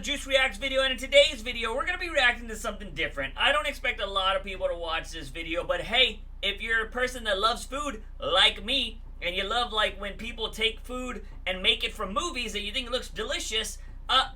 another Juice Reacts video, and in today's video, we're going to be reacting to something different. I don't expect a lot of people to watch this video, but hey, if you're a person that loves food, like me, and you love like when people take food and make it from movies that you think looks delicious,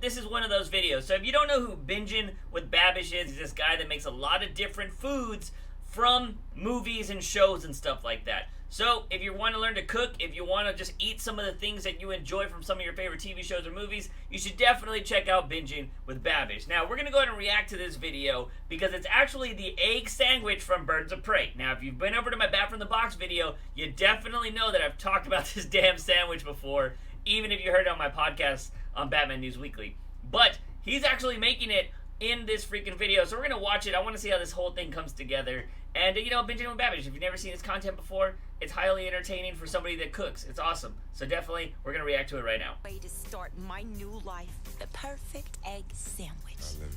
this is one of those videos. So if you don't know who Bingin' with Babish is, he's this guy that makes a lot of different foods from movies and shows and stuff like that. So if you want to learn to cook, if you want to just eat some of the things that you enjoy from some of your favorite TV shows or movies, you should definitely check out Bingin' with Babish. Now, we're going to go ahead and react to this video because it's actually the egg sandwich from Birds of Prey. Now, if you've been over to my Back from the Box video, you definitely know that I've talked about this damn sandwich before, even if you heard it on my podcast on Batman News Weekly. But he's actually making it in this freaking video, so we're going to watch it. I want to see how this whole thing comes together. And, you know, Bingin' with Babish, if you've never seen his content before, it's highly entertaining for somebody that cooks. It's awesome. So definitely, we're going to react to it right now. Way to start my new life. The perfect egg sandwich.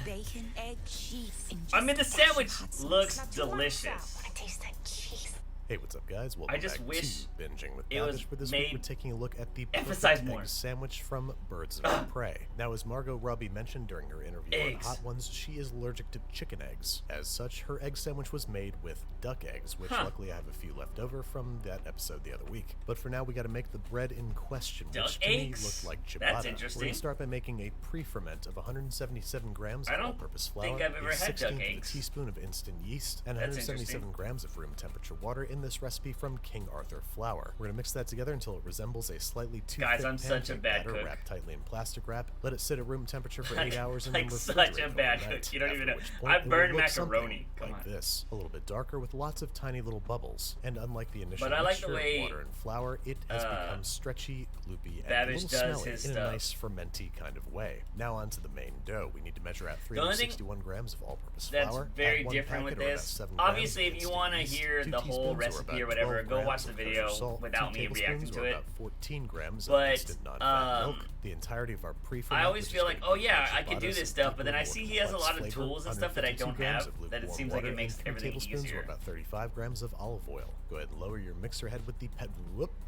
Bacon, egg, cheese. And I mean, the sandwich looks delicious. I taste that cheese. Hey, what's up, guys? Welcome I just back wish to Binging with it was Babish. For this made week, we're taking a look at the emphasize perfect more. egg sandwich from Birds of Prey. Now, as Margot Robbie mentioned during her interview Eggs. on Hot Ones, she is allergic to chicken eggs. As such, her egg sandwich was made with duck eggs, which luckily I have a few left over from that episode the other week. But for now, we got to make the bread in question, Duck which to eggs? me looked like ciabatta. That's interesting. We're going to start by making a pre-ferment of 177 grams of all-purpose flour, think I've ever a had duck 16th eggs. teaspoon of instant yeast, and That's 177 grams of room temperature water in this recipe from King Arthur flour. We're gonna mix that together until it resembles a slightly too Guys, thick I'm such a pancake bad batter cook. wrapped tightly in plastic wrap. Let it sit at room temperature for 8 hours and Like then such refrigerate a for bad overnight, cook. You don't even after know. which point I it will burned look macaroni. something Come like on. this, a little bit darker with lots of tiny little bubbles. And unlike the initial But I like the mixture way, of water and flour, it has become stretchy, loopy, and Babish a little does smelly his in a stuff. nice fermenty kind of way. Now onto the main dough. We need to measure out The only thing 361 grams of all-purpose that's flour. very add one different with packet or about this. 7 grams Obviously, of if you instant want to yeast, hear 2 the whole teaspoons or recipe about or whatever, 12 go watch grams the of video kosher salt, without 2 me reacting tablespoons to or it. about 14 grams But, of instant non-fat milk, the entirety of our pre-ferment. I always which feel is like, gonna oh give yeah, our I can do ciabattas this a stuff, but deeper, then I more see he has a complex lot of flavor, tools and stuff that I 152 don't grams have, of that it lukewarm seems like water, it makes and 3 everything tablespoons or easier. about 35 grams of olive oil. Go ahead and lower your mixer head with the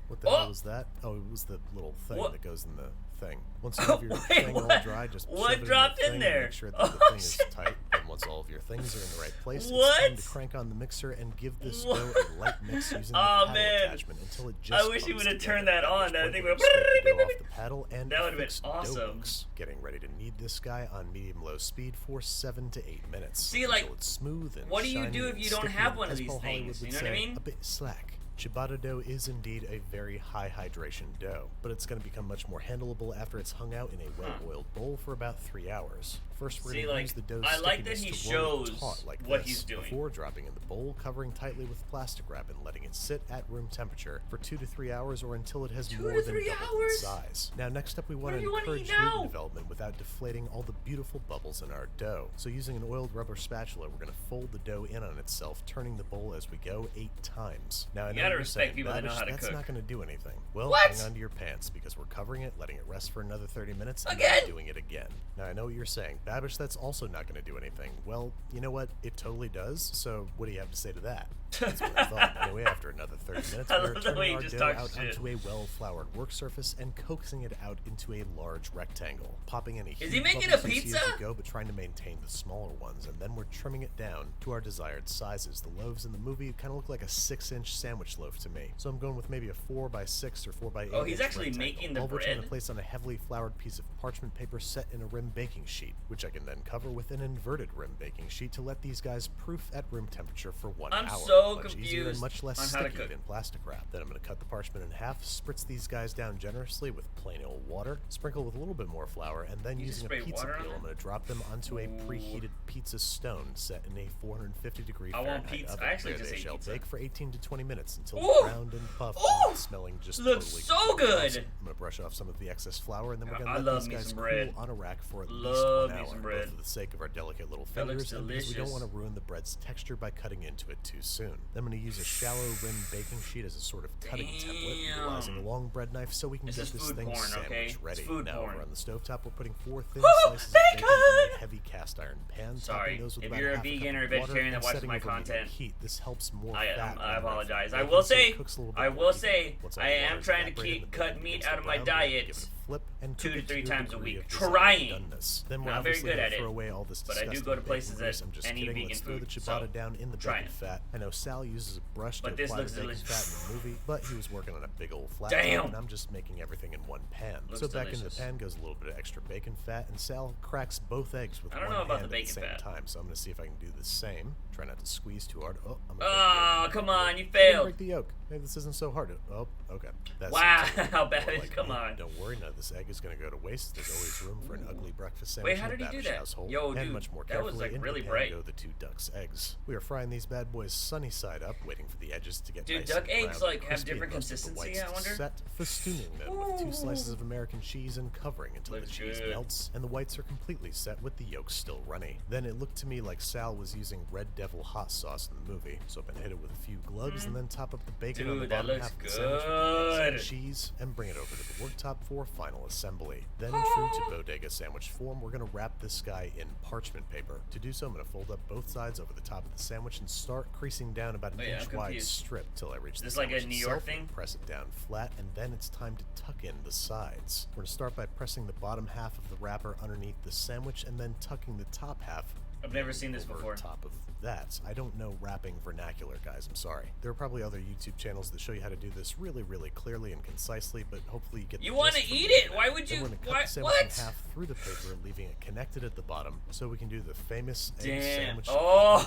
what the Oh! hell was that? Oh, it was the little thing What? that goes in the thing. Once you have your Wait, thing all what? dry, just What shove it dropped in, the in thing there? And make sure that Oh, the thing is shit. tight. And once all of your things are in the right place, it's What? time to crank on the mixer and give this dough a light mix using the Oh, paddle man. attachment until it just I wish you comes would have together. turned that At on. which That point thing we'll went scrape the dough off the paddle and That would've been affix dough awesome. hooks. Getting ready to knead this guy on medium-low speed for 7 to 8 minutes. See, like, until it's smooth and what do you shiny do if and you don't sticky have and, one of as these Paul Hollywood things? You would know what I say, mean? a bit slack. Ciabatta dough is indeed a very high hydration dough, but it's going to become much more handleable after it's hung out in a well-oiled bowl for about 3 hours. First, we're See, going to like, use the dough I like that stickiness he to roll it shows taut like what this he's doing. before dropping in the bowl, covering tightly with plastic wrap and letting it sit at room temperature for 2 to 3 hours or until it has 2 more to than 3 doubled in hours? size. Now, next up, we want What to do you wanna encourage eat now? gluten development without deflating all the beautiful bubbles in our dough. So using an oiled rubber spatula, we're going to fold the dough in on itself, turning the bowl as we go 8 times. Now, I know gotta you're respect saying, people that know "Babish, how to that's cook." not going to do anything." Well, What? hang on to your pants because we're covering it, letting it rest for another 30 minutes, and Again? then doing it again. Now, I know what you're saying. Babish, that's also not going to do anything. Well, you know what? It totally does, so what do you have to say to that? That's what I thought. Anyway, after another 30 minutes, I we're love the way turning he our just dough talks out shit. onto a well-floured work surface and coaxing it out into a large rectangle. Popping any Is huge he making bubbles a you see as pizza? you go, but trying to maintain the smaller ones, and then we're trimming it down to our desired sizes. The loaves in the movie kind of look like a 6-inch sandwich loaf to me, so I'm going with maybe a 4x6 or 4x8. Oh, he's actually making the All which I'm bread? going to place on a heavily floured piece of parchment paper set in a rim baking sheet, which I can then cover with an inverted rim baking sheet to let these guys proof at room temperature for 1 hour. I'm so much easier and confused much less on how to sticky cook. than plastic wrap. Then I'm going to cut the parchment in half, spritz these guys down generously with plain old water, sprinkle with a little bit more flour, and then You just using a spray pizza water on peel, it? I'm going to drop them onto a Ooh. preheated pizza stone set in a 450-degree I want Fahrenheit pizza. oven. I actually There just they ate shall pizza. bake for 18 to 20 minutes until Ooh. browned and puffed, Ooh. and smelling just Looks totally so good. awesome. I'm going to brush off some of the excess flour, and then we're I going to let love these me guys some cool bread. on a rack for at least Love 1 me hour, some bread. both for the sake of our delicate little That looks fingers and because we don't delicious. want to ruin the bread's texture by cutting into it too soon. Then I'm going to use a shallow rim baking sheet as a sort of cutting template, utilizing a long bread knife so we can This get is this food thing porn, sandwich okay? ready. It's food Now porn. over on the stovetop, we're putting 4 thin Woo! slices of bacon in Bacon! a heavy cast iron pan. Sorry, topping those with if about you're a half cup vegan or a of water vegetarian that and watches setting my over medium content, heat. This helps more I fat. I and apologize. I bacon will so it say, cooks a little bit I more will evenly. say, Once all I the am water's trying to evaporated, keep the cut bacon meat begins out to of my brown, we're gonna diet. give it a flip and 2 to 3 times a week. Trying. Trying. Then we're Not very obviously good at throw it. away all this But I do disgusting go to bacon places grease. that I'm just any kidding. vegan Let's throw the food, ciabatta so down in the trying. bacon fat. I know Sal uses a brush But to this apply looks the bacon delicious. fat in the movie, but he was working on a big old flat Damn. top, and I'm just making everything in one pan. Looks So back into delicious. the pan goes a little bit of extra bacon fat, and Sal cracks both eggs with I don't one know about hand the at the bacon same fat. time. So I'm going to see if I can do the same. Try not to squeeze too hard. Oh, I'm Oh, come on, you I didn't failed. break the yolk. Maybe this isn't so hard. Oh, okay. That's Wow, more Babish, like come me. on. Don't worry, none of this egg is going to go to waste. There's always room for an ugly breakfast sandwich Wait, how in did the he do Babish that? household. Yo, And dude, much more that was, carefully, like, into really the pan bright. go the 2 duck's eggs. We are frying these bad boys sunny side up, waiting for the edges to get Dude, nice duck and eggs, brown like, and have crispy different and roasted, the consistency, whites I wonder? set, festooning them with 2 slices of American cheese and covering until Looks the cheese good. melts and the whites are completely set with the yolks still runny. Then it looked to me like Sal was using Red Devil hot sauce in the movie, so I'm gonna hit it with a few gloves and then top up the bacon on the Dude, that bottom looks half of the sandwich with the eggs and good. cheese and bring it over to the worktop for final assembly. Then, true to bodega sandwich form, we're gonna wrap this guy in parchment paper. To do so, I'm gonna fold up both sides over the top of the sandwich and start creasing down about an Wait, I'm inch wide confused. strip till I reach Is the this like a sandwich New York itself thing? and press it down flat, and then it's time to tuck in the sides. We're gonna start by pressing the bottom half of the wrapper underneath the sandwich and then tucking the top half I've never seen this over before. top of that. I don't know wrapping vernacular, guys. I'm sorry. There are probably other YouTube channels that show you how to do this really, really clearly and concisely, but hopefully you get. You the want gist to from eat the it? internet. Why would Then you? we're gonna cut Why? the sandwich in What? half through the paper, leaving it connected at the bottom, so we can do the famous egg Damn. sandwich. Oh,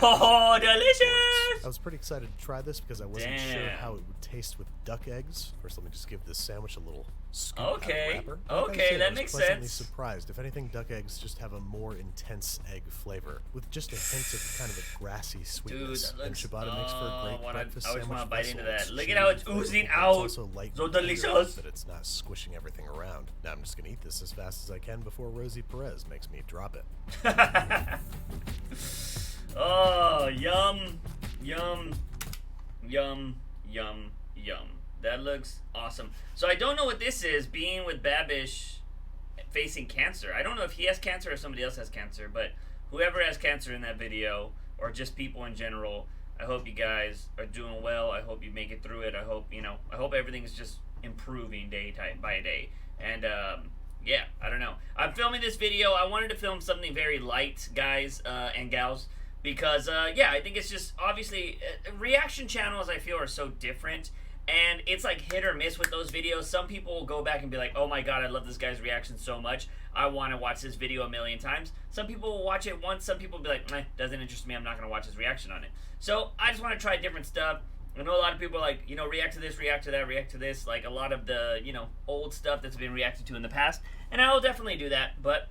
I delicious! was pretty excited to try this because I wasn't sure Damn. how it would taste with duck eggs. First, let me just give this sandwich a little scoop out of the Okay. wrapper. Like I was Okay, saying, that I was makes pleasantly sense. surprised. If anything, duck eggs just have a more intense egg flavor with just a hint of kind of a grassy sweetness. Dude, that looks. And ciabatta makes for a great breakfast I always sandwich want to bite vessel. into that. It's Look chewy at how it's and flavorful, oozing but out. It's also light So and tender, delicious. but it's not squishing everything around. Now I'm just gonna eat this as fast as I can before Rosie Perez makes me drop it. Oh, yum, yum, yum, yum, yum. That looks awesome. So I don't know what this is, being with Babish facing cancer. I don't know if he has cancer or somebody else has cancer, but whoever has cancer in that video, or just people in general, I hope you guys are doing well. I hope you make it through it. I hope, I hope everything's just improving day by day. And, yeah, I don't know. I'm filming this video. I wanted to film something very light, guys and gals, because, yeah, I think it's just, obviously, reaction channels, I feel, are so different, and it's like hit or miss with those videos. Some people will go back and be like, oh my god, I love this guy's reaction so much, I want to watch this video a million times. Some people will watch it once, some people will be like, doesn't interest me, I'm not going to watch his reaction on it. So, I just want to try different stuff. I know a lot of people are like, react to this, react to that, react to this, like a lot of the, old stuff that's been reacted to in the past, and I will definitely do that, but,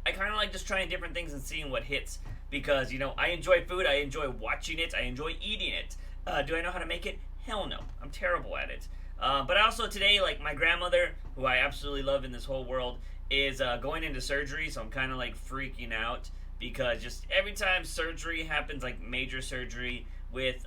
I kind of like just trying different things and seeing what hits, because, I enjoy food, I enjoy watching it, I enjoy eating it. Do I know how to make it? Hell no. I'm terrible at it. But also today, like, my grandmother, who I absolutely love in this whole world, is going into surgery, so I'm kind of, like, freaking out, because just every time surgery happens, like, major surgery with,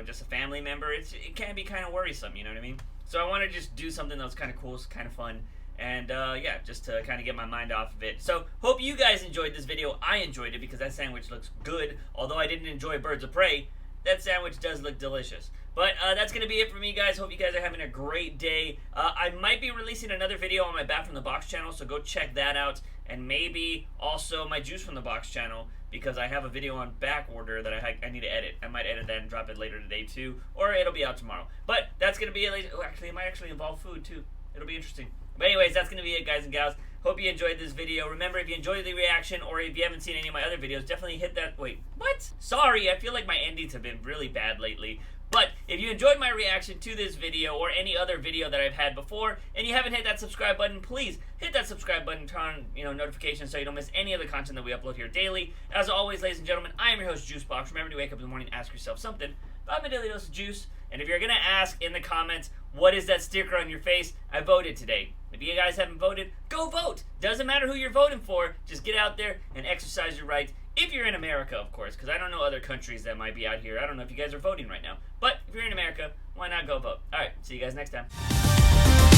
just a family member, it can be kind of worrisome, you know what I mean? So I want to just do something that was kind of cool, kind of fun, and, yeah, just to kind of get my mind off of it. So, hope you guys enjoyed this video. I enjoyed it, because that sandwich looks good. Although I didn't enjoy Birds of Prey, that sandwich does look delicious. But that's going to be it for me, guys. Hope you guys are having a great day. I might be releasing another video on my Back from the Box channel, so go check that out. And maybe also my Juice from the Box channel, because I have a video on back order that I need to edit. I might edit that and drop it later today, too. Or it'll be out tomorrow. But that's going to be it. Oh, actually, it might actually involve food, too. It'll be interesting. But anyways, that's going to be it, guys and gals. Hope you enjoyed this video. Remember, if you enjoyed the reaction, or if you haven't seen any of my other videos, definitely hit that... Wait, what? Sorry, I feel like my endings have been really bad lately. But if you enjoyed my reaction to this video, or any other video that I've had before, and you haven't hit that subscribe button, please hit that subscribe button, turn on notifications so you don't miss any of the content that we upload here daily. As always, ladies and gentlemen, I am your host, JUICEbox. Remember to wake up in the morning and ask yourself something about my daily dose of juice. And if you're going to ask in the comments, what is that sticker on your face? I voted today. If you guys haven't voted, go vote. Doesn't matter who you're voting for. Just get out there and exercise your right. If you're in America, of course, because I don't know other countries that might be out here. I don't know if you guys are voting right now. But if you're in America, why not go vote? All right, see you guys next time.